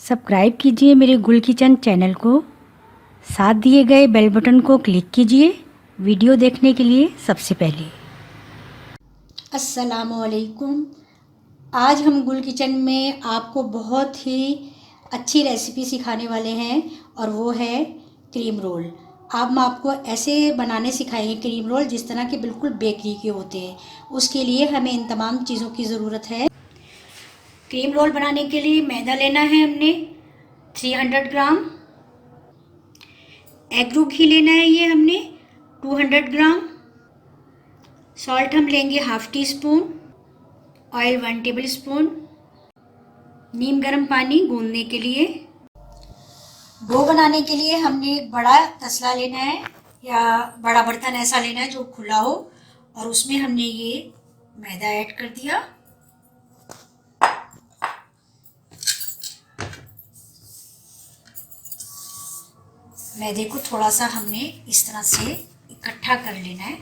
Subscribe कीजिए मेरे गुल किचन चैनल को। साथ दिए गए बेल बटन को क्लिक कीजिए वीडियो देखने के लिए सबसे पहले। अस्सलामुअलैकुम। आज हम गुल किचन में आपको बहुत ही अच्छी रेसिपी सिखाने वाले हैं और वो है क्रीम रोल। अब हम आपको ऐसे बनाने सिखाएंगे क्रीम रोल जिस तरह के बिल्कुल बेकरी के होते हैं। उसके लिए हमें इन तमाम चीज़ों की ज़रूरत है। क्रीम रोल बनाने के लिए मैदा लेना है हमने 300 ग्राम। एगरू घी लेना है ये हमने 200 ग्राम। सॉल्ट हम लेंगे half teaspoon. Oil 1 tablespoon. नीम गर्म पानी गूंदने के लिए। डो बनाने के लिए हमने एक बड़ा तसला लेना है या बड़ा बर्तन ऐसा लेना है जो खुला हो और उसमें हमने ये मैदा ऐड कर दिया। मैदे को थोड़ा सा हमने इस तरह से इकट्ठा कर लेना है।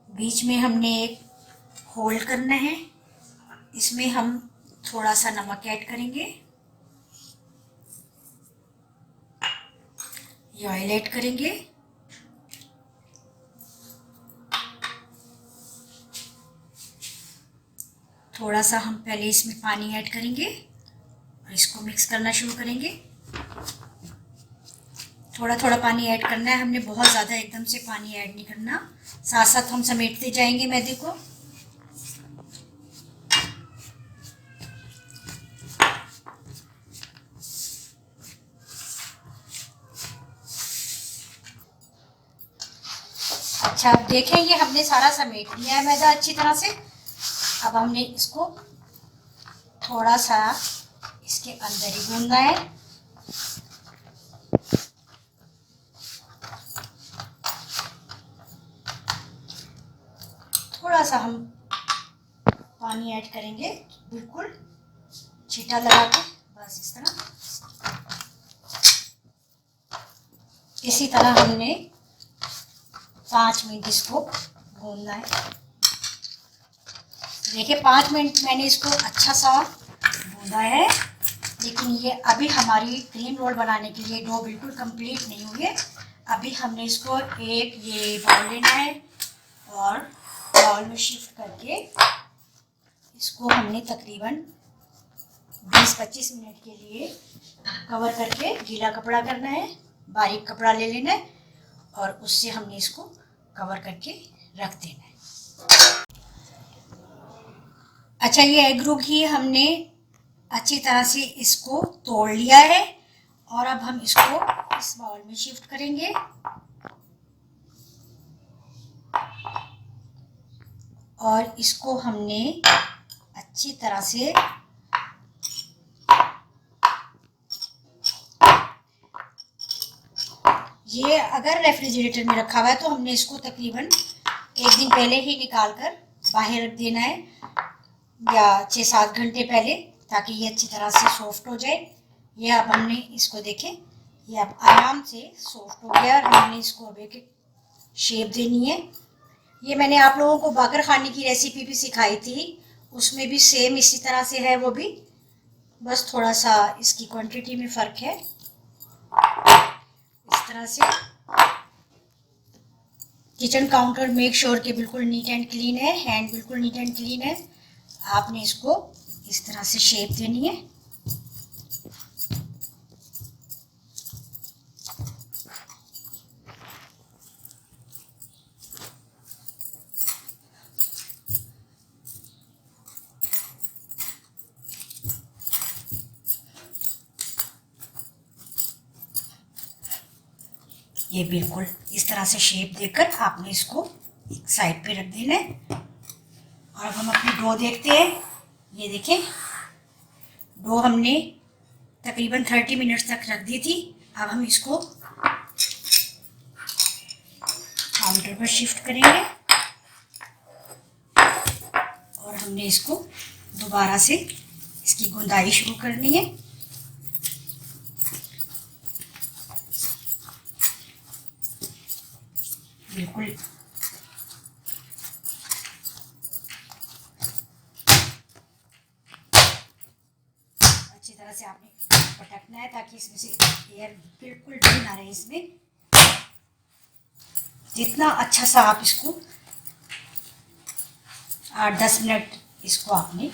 बीच में हमने एक होल्ड करना है, इसमें हम थोड़ा सा नमक ऐड करेंगे। ये ऑयल ऐड करेंगे। थोड़ा सा हम पहले इसमें पानी ऐड करेंगे और इसको मिक्स करना शुरू करेंगे। थोड़ा थोड़ा पानी ऐड करना है हमने, बहुत ज़्यादा एकदम से पानी ऐड नहीं करना। साथ साथ हम समेटते जाएंगे मैदे को। अच्छा, अब देखें ये हमने सारा समेट लिया है मैदा अच्छी तरह से। अब हमने इसको थोड़ा सा इसके अंदर ही गूंदना है। थोड़ा सा हम पानी ऐड करेंगे, बिल्कुल छींटा लगा के, बस इस तरह। इसी तरह हमने 5 मिनट इसको गूंदना है। देखिए 5 मिनट मैंने इसको अच्छा सा गूंदा है, लेकिन ये अभी हमारी क्रीम रोल बनाने के लिए डो बिल्कुल कंप्लीट नहीं हुई है। अभी हमने इसको एक ये बाउल लेना है और बाउल में शिफ्ट करके इसको हमने तकरीबन 20-25 मिनट के लिए कवर करके गीला कपड़ा करना है। बारीक कपड़ा ले लेना है और उससे हमने इसको कवर करके रख देना है। अच्छा, ये एगरू घी हमने अच्छी तरह से इसको तोड़ लिया है और अब हम इसको इस बाउल में शिफ्ट करेंगे और इसको हमने अच्छी तरह से ये अगर रेफ्रिजरेटर में रखा हुआ है तो हमने इसको तकरीबन 1 दिन पहले ही निकाल कर बाहर रख देना है या 6-7 घंटे पहले, ताकि ये अच्छी तरह से सॉफ्ट हो जाए। ये अब हमने इसको देखें, ये अब आराम से सॉफ्ट हो गया और हमने इसको अब एक शेप देनी है। ये मैंने आप लोगों को बाकर खाने की रेसिपी भी सिखाई थी, उसमें भी सेम इसी तरह से है वो भी, बस थोड़ा सा इसकी क्वांटिटी में फ़र्क है। इस तरह से किचन काउंटर मेक श्योर कि बिल्कुल नीट एंड क्लीन है, हैंड बिल्कुल नीट एंड क्लीन है। आपने इसको इस तरह से शेप देनी है। ये बिल्कुल इस तरह से शेप देकर आपने इसको एक साइड पे रख देना है। और अब हम अपनी डो देखते हैं। ये देखें, डो हमने तकरीबन 30 मिनट्स तक रख दी थी। अब हम इसको काउंटर पर शिफ्ट करेंगे और हमने इसको दोबारा से इसकी गुंदाई शुरू करनी है। बिल्कुल अच्छी तरह से आपने पटकना है ताकि इसमें से एयर बिल्कुल भी ना रहे इसमें। जितना अच्छा सा आप इसको 8-10 मिनट इसको आपने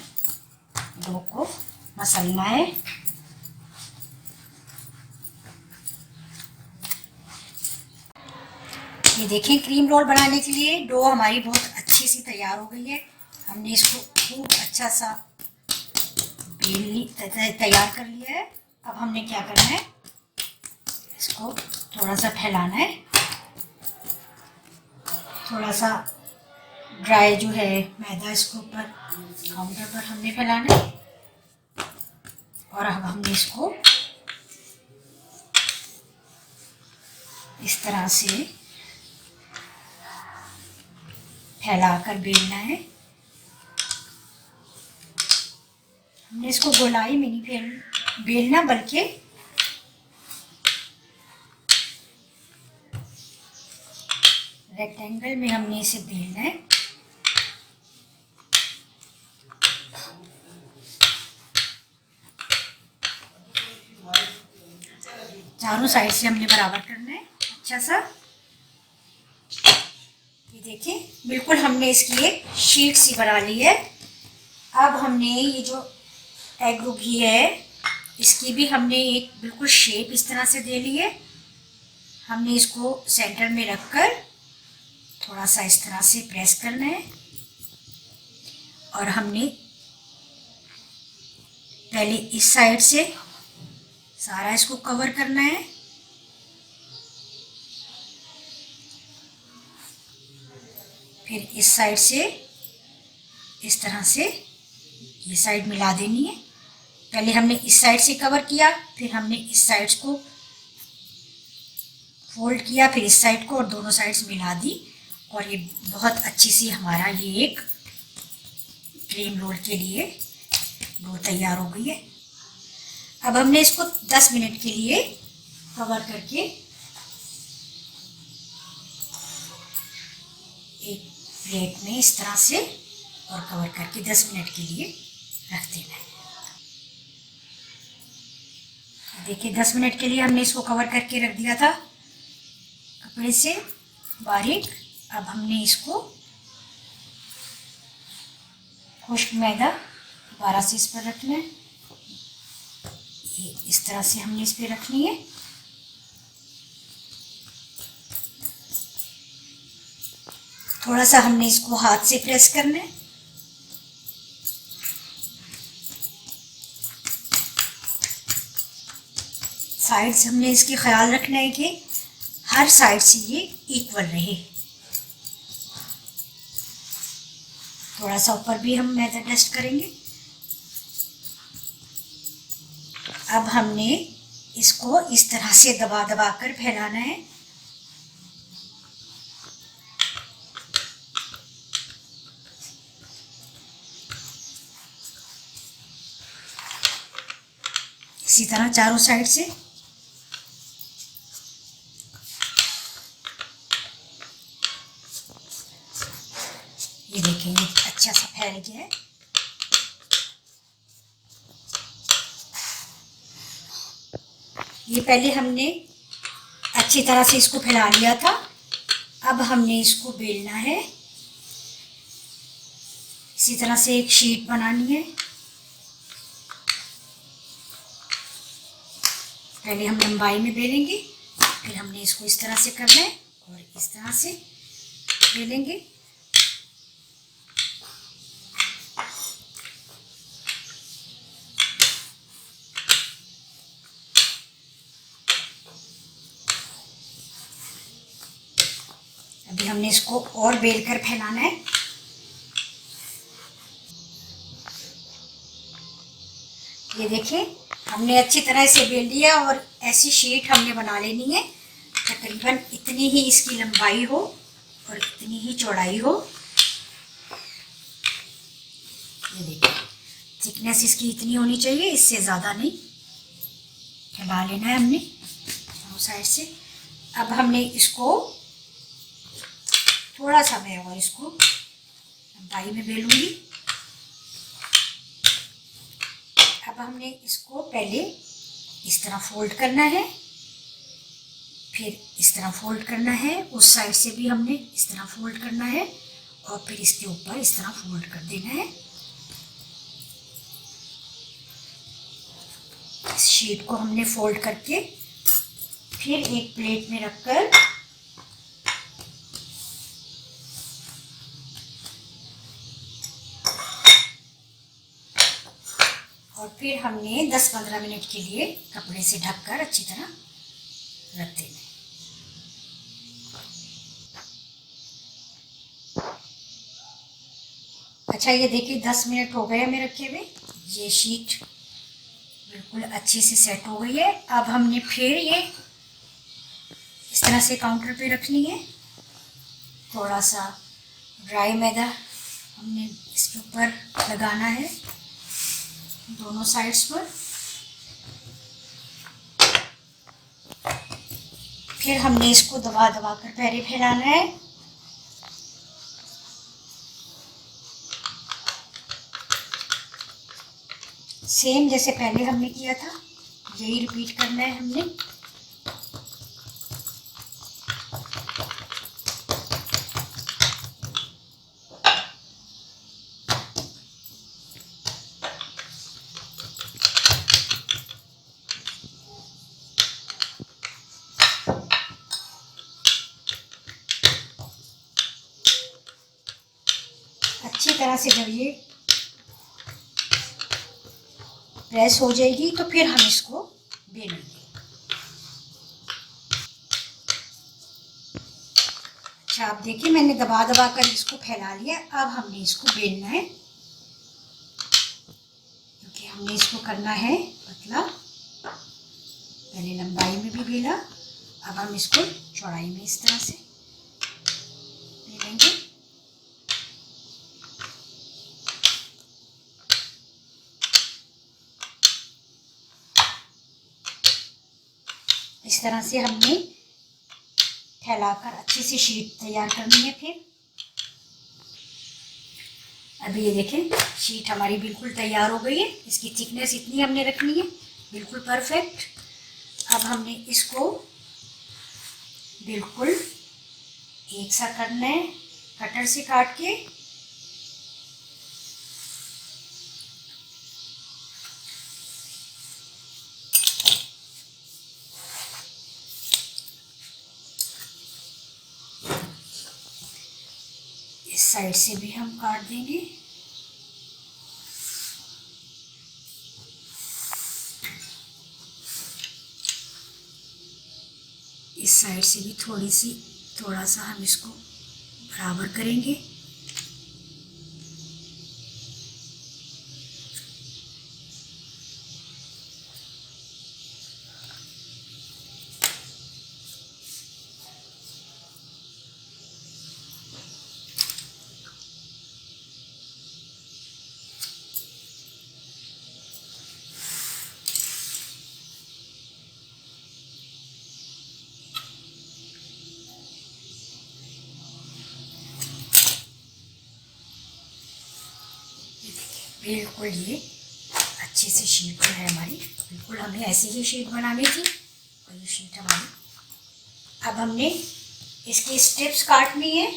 डो को मसलना है। ये देखें, क्रीम रोल बनाने के लिए डो हमारी बहुत अच्छी सी तैयार हो गई है। हमने इसको खूब अच्छा सा तैयार कर लिया है। अब हमने क्या करना है, इसको थोड़ा सा फैलाना है। थोड़ा सा ड्राई जो है मैदा इसको ऊपर काउंटर पर हमने फैलाना है। और अब हमने इसको इस तरह से फैलाकर बेलना है। हमने इसको गोलाई में नहीं बेलना बल्कि रेक्टेंगल में हमने इसे बेलना है। चारों साइड से हमने बराबर करना है अच्छा सा। ये देखिए, बिल्कुल हमने इसकी एक शीट सी बना ली है। अब हमने ये जो एग घी है इसकी भी हमने एक बिल्कुल शेप इस तरह से दे ली है। हमने इसको सेंटर में रखकर थोड़ा सा इस तरह से प्रेस करना है और हमने पहले इस साइड से सारा इसको कवर करना है। फिर इस साइड से इस तरह से ये साइड मिला देनी है। पहले हमने इस साइड से कवर किया, फिर हमने इस साइड को फोल्ड किया, फिर इस साइड को, और दोनों साइड्स मिला दी। और ये बहुत अच्छी सी हमारा ये एक क्रीम रोल के लिए डो तैयार हो गई है। अब हमने इसको 10 मिनट के लिए कवर करके एक प्लेट में इस तरह से और कवर करके 10 मिनट के लिए रख देना है। देखिए 10 मिनट के लिए हमने इसको कवर करके रख दिया था कपड़े से बारीक। अब हमने इसको खुश्क मैदा दोबारा से इस पर रखना है। ये इस तरह से हमने इस पर रखनी है। थोड़ा सा हमने इसको हाथ से प्रेस करना है। साइड से हमने इसकी ख्याल रखना है कि हर साइड से ये इक्वल रहे। थोड़ा सा ऊपर भी हम मैदा डस्ट करेंगे। अब हमने इसको इस तरह से दबा दबा कर फैलाना है। इसी तरह चारों साइड से। ये देखेंगे अच्छा सा फैल गया है। ये पहले हमने अच्छी तरह से इसको फैला लिया था। अब हमने इसको बेलना है। इसी तरह से एक शीट बनानी है। पहले हम लंबाई में बेलेंगे, फिर हमने इसको इस तरह से करना है और इस तरह से बेलेंगे। अभी हमने इसको और बेल कर फैलाना है। ये देखिए, हमने अच्छी तरह इसे बेल लिया और ऐसी शीट हमने बना लेनी है। तकरीबन इतनी ही इसकी लंबाई हो और इतनी ही चौड़ाई हो। ये देखिए, थिकनेस इसकी इतनी होनी चाहिए, इससे ज़्यादा नहीं। फैला लेना है हमने दोनों साइड से। अब हमने इसको थोड़ा सा मैं और इसको लंबाई में बेलूंगी। अब हमने इसको पहले इस तरह फोल्ड करना है, फिर इस तरह फोल्ड करना है, उस साइड से भी हमने इस तरह फोल्ड करना है और फिर इसके ऊपर इस तरह फोल्ड कर देना है। इस शीट को हमने फोल्ड करके फिर एक प्लेट में रखकर और फिर हमने 10-15 मिनट के लिए कपड़े से ढककर अच्छी तरह रख देना है। अच्छा, ये देखिए 10 मिनट हो गए हमें रखे हुए। ये शीट बिल्कुल अच्छे से सेट हो गई है। अब हमने फिर ये इस तरह से काउंटर पे रखनी है। थोड़ा सा ड्राई मैदा हमने इसके ऊपर लगाना है दोनों साइड्स पर। फिर हमने इसको दबा दबा कर पहले फैलाना है। सेम जैसे पहले हमने किया था यही रिपीट करना है हमने। अच्छी तरह से जब ये प्रेस हो जाएगी तो फिर हम इसको बेलेंगे। अच्छा, आप देखिए मैंने दबा दबा कर इसको फैला लिया। अब हमने इसको बेलना है क्योंकि हमने इसको करना है पतला। पहले लंबाई में भी बेला, अब हम इसको चौड़ाई में इस तरह से बेलेंगे। इस तरह से हमने फैलाकर अच्छी सी शीट तैयार करनी है। फिर अभी ये देखें शीट हमारी बिल्कुल तैयार हो गई है। इसकी थिकनेस इतनी हमने रखनी है, बिल्कुल परफेक्ट। अब हमने इसको बिल्कुल एक सा करना है कटर से काट के। इस साइड से भी हम काट देंगे। इस साइड से भी थोड़ा सा हम इसको बराबर करेंगे। बिल्कुल ये अच्छी सी शीट जो है हमारी, बिल्कुल हमें ऐसी ही शीट बनानी थी और ये शीट हमारी। अब हमने इसकी स्ट्रिप्स काटनी है।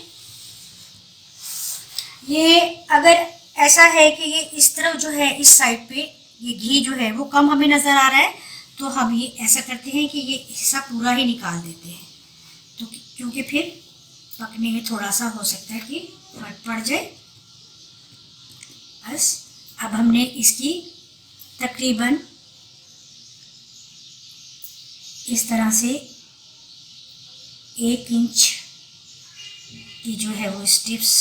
ये अगर ऐसा है कि ये इस तरफ जो है इस साइड पे ये घी जो है वो कम हमें नज़र आ रहा है तो हम ये ऐसा करते हैं कि ये हिस्सा पूरा ही निकाल देते हैं, तो क्योंकि फिर पकने में थोड़ा सा हो सकता है कि फर्क पड़ जाए। बस अब हमने इसकी तकरीबन इस तरह से 1 इंच की जो है वो स्ट्रिप्स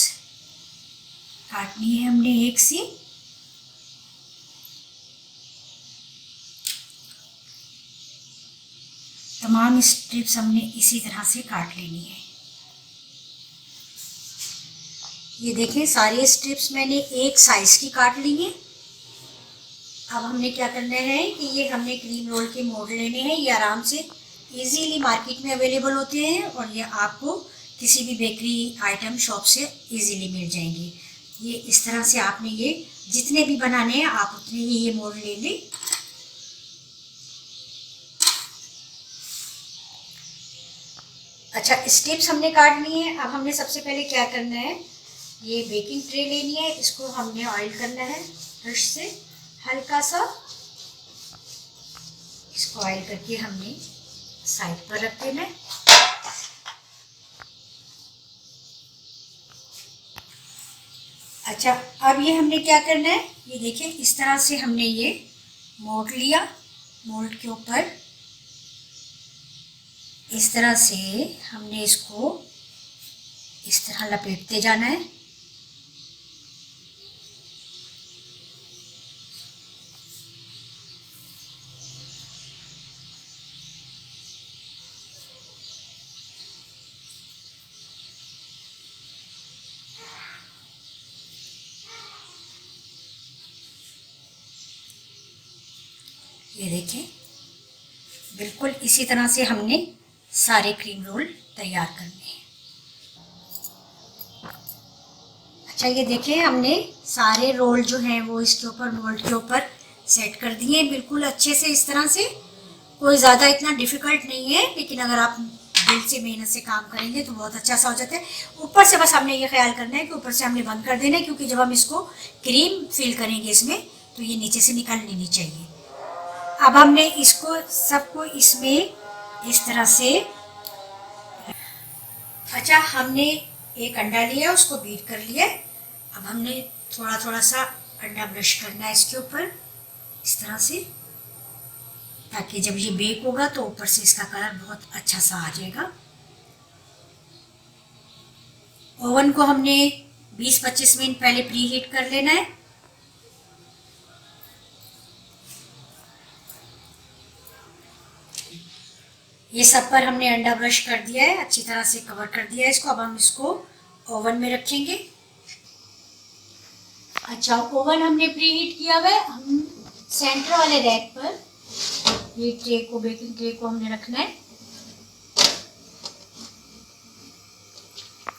काटनी है हमने एक सी। तमाम स्ट्रिप्स हमने इसी तरह से काट लेनी है। ये देखें सारी स्ट्रिप्स मैंने एक साइज की काट ली है। अब हमने क्या करना है कि ये हमने क्रीम रोल के मोड़ लेने हैं। ये आराम से इजीली मार्केट में अवेलेबल होते हैं और ये आपको किसी भी बेकरी आइटम शॉप से इजीली मिल जाएंगे। ये इस तरह से आपने ये जितने भी बनाने हैं आप उतने ही ये मोड़ ले लें। अच्छा, स्टेप्स हमने काटनी है। अब हमने सबसे पहले क्या करना है, ये बेकिंग ट्रे लेनी है, इसको हमने ऑयल करना है ब्रश से हल्का सा। इसको ऑयल करके हमने साइड पर रख देना है। अच्छा, अब ये हमने क्या करना है, ये देखिए इस तरह से हमने ये मोड़ लिया। मोल्ड के ऊपर इस तरह से हमने इसको इस तरह लपेटते जाना है। ये देखिए बिल्कुल इसी तरह से हमने सारे क्रीम रोल तैयार करने हैं। अच्छा, ये देखिए हमने सारे रोल जो हैं वो इसके ऊपर मोल्ड के ऊपर सेट कर दिए बिल्कुल अच्छे से। इस तरह से कोई ज़्यादा इतना डिफ़िकल्ट नहीं है, लेकिन अगर आप दिल से मेहनत से काम करेंगे तो बहुत अच्छा सा हो जाता है। ऊपर से बस हमने ये ख्याल करना है कि ऊपर से हमने बंद कर देना है, क्योंकि जब हम इसको क्रीम फिल करेंगे इसमें तो ये नीचे से निकलनी नहीं चाहिए। अब हमने इसको सबको इसमें इस तरह से, अच्छा हमने एक अंडा लिया, उसको बीट कर लिया। अब हमने थोड़ा थोड़ा सा अंडा ब्रश करना है इसके ऊपर इस तरह से, ताकि जब ये बेक होगा तो ऊपर से इसका कलर बहुत अच्छा सा आ जाएगा। ओवन को हमने 20-25 मिनट पहले प्री हीट कर लेना है। ये सब पर हमने अंडा ब्रश कर दिया है, अच्छी तरह से कवर कर दिया है इसको। अब हम इसको ओवन में रखेंगे। अच्छा, ओवन हमने प्री हीट किया हुआ है। हम सेंटर वाले रैक पर ये ट्रे को, बेकिंग ट्रे को हमने रखना है।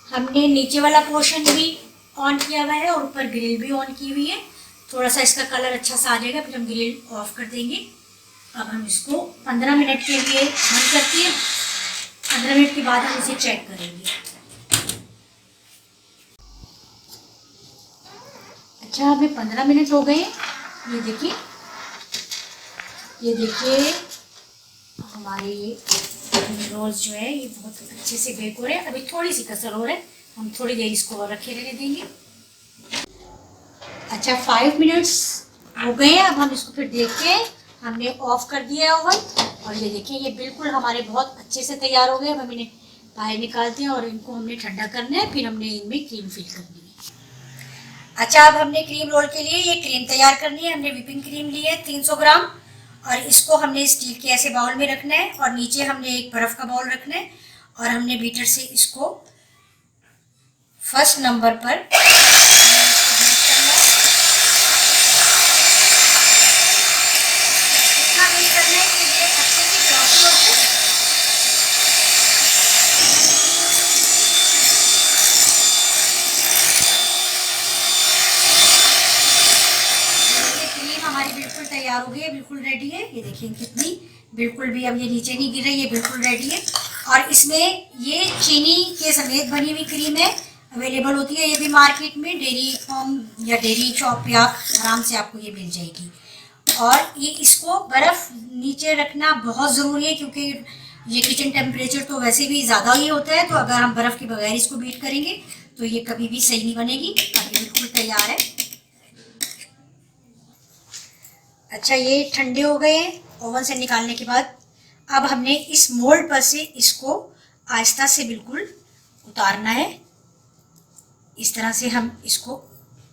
हमने नीचे वाला पोर्शन भी ऑन किया हुआ है और ऊपर ग्रिल भी ऑन की हुई है। थोड़ा सा इसका कलर अच्छा सा आ जाएगा, फिर हम ग्रिल ऑफ कर देंगे। अब हम इसको 15 मिनट के लिए बंद करते हैं। 15 मिनट के बाद हम इसे चेक करेंगे। अच्छा, हमें 15 मिनट हो गए। ये देखिए, ये देखिए हमारे ये रोल्स जो है ये बहुत अच्छे से बेक हो रहे हैं। अभी थोड़ी सी कसर हो रहा है, हम थोड़ी देर इसको और रखे रहने देंगे। अच्छा, 5 मिनट्स हो गए हैं। अब हम इसको फिर देख के हमने ऑफ कर दिया है ओवन, और ये देखिए ये बिल्कुल हमारे बहुत अच्छे से तैयार हो गए। अब हम इन्हें बाहर निकालते हैं और इनको हमने ठंडा करना है, फिर हमने इनमें क्रीम फिल करनी है। अच्छा, अब हमने क्रीम रोल के लिए ये क्रीम तैयार करनी है। हमने व्हिपिंग क्रीम ली है 300 ग्राम, और इसको हमने स्टील के ऐसे बाउल में रखना है, और नीचे हमने एक बर्फ़ का बाउल रखना है, और हमने बीटर से इसको फर्स्ट नंबर पर तैयार हो गई है, बिल्कुल रेडी है। ये देखिए कितनी बिल्कुल भी अब ये नीचे नहीं गिर रही है, बिल्कुल रेडी है। और इसमें ये चीनी के समेत बनी हुई क्रीम है, अवेलेबल होती है ये भी मार्केट में, डेयरी फार्म या डेयरी शॉप या आराम से आपको ये मिल जाएगी। और ये इसको बर्फ़ नीचे रखना बहुत ज़रूरी है, क्योंकि ये किचन टेम्परेचर तो वैसे भी ज़्यादा ही होता है, तो अगर हम बर्फ़ के बगैर इसको बीट करेंगे तो ये कभी भी सही नहीं बनेगी। अब ये बिल्कुल तैयार है। अच्छा, ये ठंडे हो गए हैं ओवन से निकालने के बाद। अब हमने इस मोल्ड पर से इसको आहिस्ता से बिल्कुल उतारना है। इस तरह से हम इसको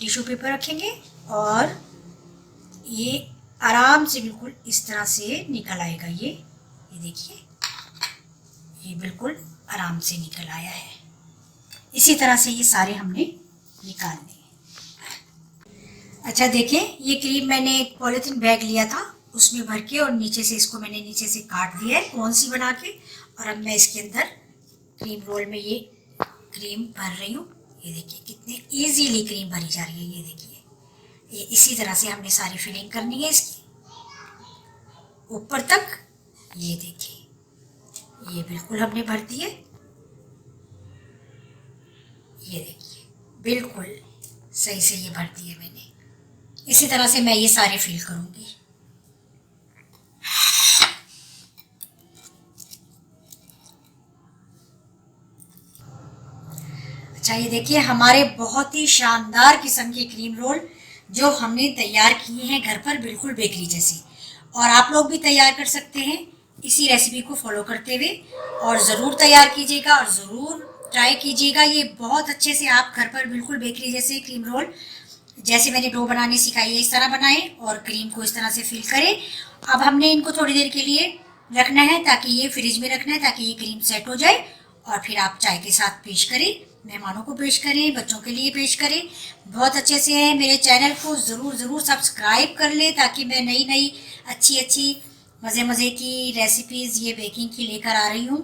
टिश्यू पेपर रखेंगे और ये आराम से बिल्कुल इस तरह से निकल आएगा। ये देखिए ये बिल्कुल आराम से निकल आया है। इसी तरह से ये सारे हमने निकालने हैं। अच्छा, देखिए ये क्रीम मैंने एक पॉलीथीन बैग लिया था, उसमें भर के, और नीचे से इसको मैंने नीचे से काट दिया है कौन सी बना के, और अब मैं इसके अंदर क्रीम रोल में ये क्रीम भर रही हूँ। ये देखिए कितने इजीली क्रीम भरी जा रही है। ये देखिए, ये इसी तरह से हमने सारी फिलिंग करनी है इसकी ऊपर तक। ये देखिए, ये बिल्कुल हमने भर दी है। ये देखिए बिल्कुल सही से ये भर दी है मैंने। इसी तरह से मैं ये सारे फिल करूँगी। अच्छा, ये देखिए हमारे बहुत ही शानदार किस्म के क्रीम रोल जो हमने तैयार किए हैं घर पर, बिल्कुल बेकरी जैसी। और आप लोग भी तैयार कर सकते हैं इसी रेसिपी को फॉलो करते हुए, और ज़रूर तैयार कीजिएगा और ज़रूर ट्राई कीजिएगा। ये बहुत अच्छे से आप घर पर बिल्कुल बेकरी जैसे क्रीम रोल, जैसे मैंने डो बनाने सिखाई है इस तरह बनाएं और क्रीम को इस तरह से फिल करें। अब हमने इनको थोड़ी देर के लिए रखना है, ताकि ये फ्रिज में रखना है, ताकि ये क्रीम सेट हो जाए। और फिर आप चाय के साथ पेश करें, मेहमानों को पेश करें, बच्चों के लिए पेश करें। बहुत अच्छे से है। मेरे चैनल को ज़रूर सब्सक्राइब कर लें, ताकि मैं नई नई अच्छी मज़े मज़े की रेसिपीज़ ये बेकिंग की लेकर आ रही हूँ।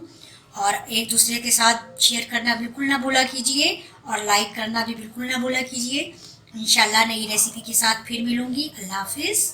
और एक दूसरे के साथ शेयर करना बिल्कुल ना भूला कीजिए, और लाइक करना भी बिल्कुल ना भूला कीजिए। इंशाल्लाह नई रेसिपी के साथ फिर मिलूँगी। अल्लाह हाफिज़।